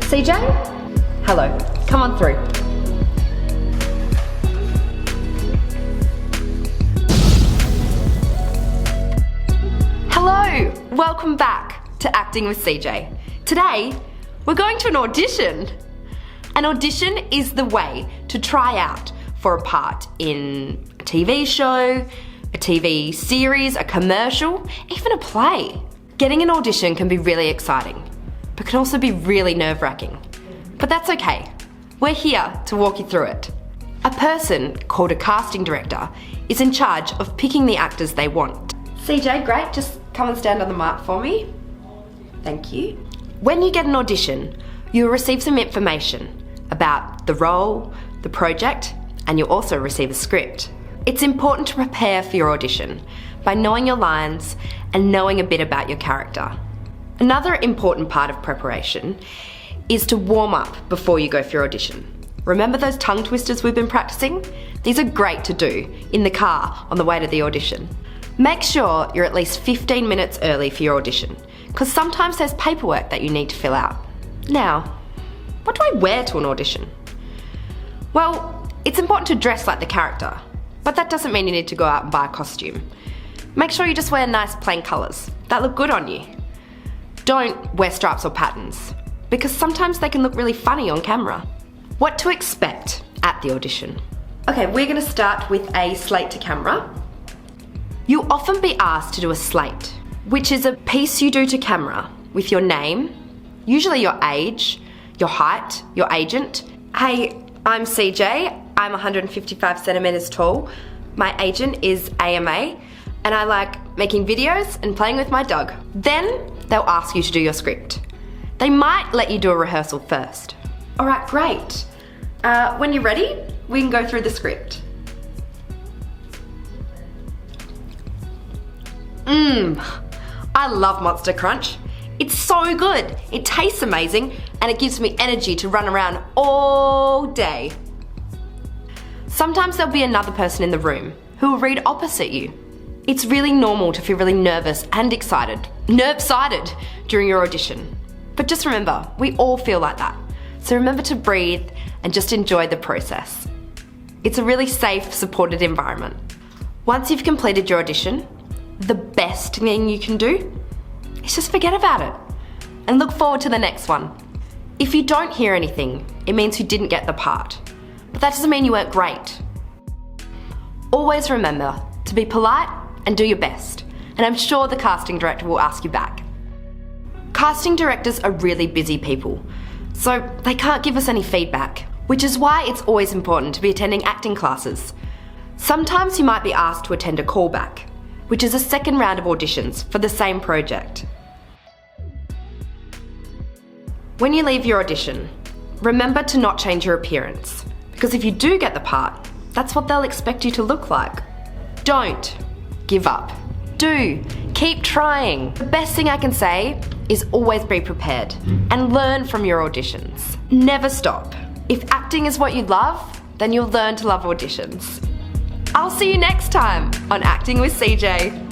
CJ? Hello, come on through. Hello, welcome back to Acting with CJ. Today, we're going to an audition. An audition is the way to try out for a part in a TV show, a TV series, a commercial, even a play. Getting an audition can be really exciting, but can also be really nerve-wracking. But that's okay. We're here to walk you through it. A person called a casting director is in charge of picking the actors they want. CJ, great, just come and stand on the mark for me. Thank you. When you get an audition, you'll receive some information about the role, the project, and you'll also receive a script. It's important to prepare for your audition by knowing your lines and knowing a bit about your character. Another important part of preparation is to warm up before you go for your audition. Remember those tongue twisters we've been practicing? These are great to do in the car on the way to the audition. Make sure you're at least 15 minutes early for your audition, because sometimes there's paperwork that you need to fill out. Now, what do I wear to an audition? Well, it's important to dress like the character, but that doesn't mean you need to go out and buy a costume. Make sure you just wear nice plain colours that look good on you. Don't wear stripes or patterns, because sometimes they can look really funny on camera. What to expect at the audition? Okay, we're going to start with a slate to camera. You'll often be asked to do a slate, which is a piece you do to camera with your name, usually your age, your height, your agent. Hey, I'm CJ, I'm 155 centimetres tall. My agent is AMA, and I like making videos and playing with my dog. Then they'll ask you to do your script. They might let you do a rehearsal first. All right, great. When you're ready, we can go through the script. I love Monster Crunch. It's so good. It tastes amazing and it gives me energy to run around all day. Sometimes there'll be another person in the room who will read opposite you. It's really normal to feel really nervous and excited, nerve-sided during your audition. But just remember, we all feel like that. So remember to breathe and just enjoy the process. It's a really safe, supported environment. Once you've completed your audition, the best thing you can do is just forget about it and look forward to the next one. If you don't hear anything, it means you didn't get the part. But that doesn't mean you weren't great. Always remember to be polite and do your best, and I'm sure the casting director will ask you back. Casting directors are really busy people, so they can't give us any feedback, which is why it's always important to be attending acting classes. Sometimes you might be asked to attend a callback, which is a second round of auditions for the same project. When you leave your audition, remember to not change your appearance, because if you do get the part, that's what they'll expect you to look like. Don't give up. Do keep trying. The best thing I can say is always be prepared and learn from your auditions. Never stop. If acting is what you love, then you'll learn to love auditions. I'll see you next time on Acting with CJ.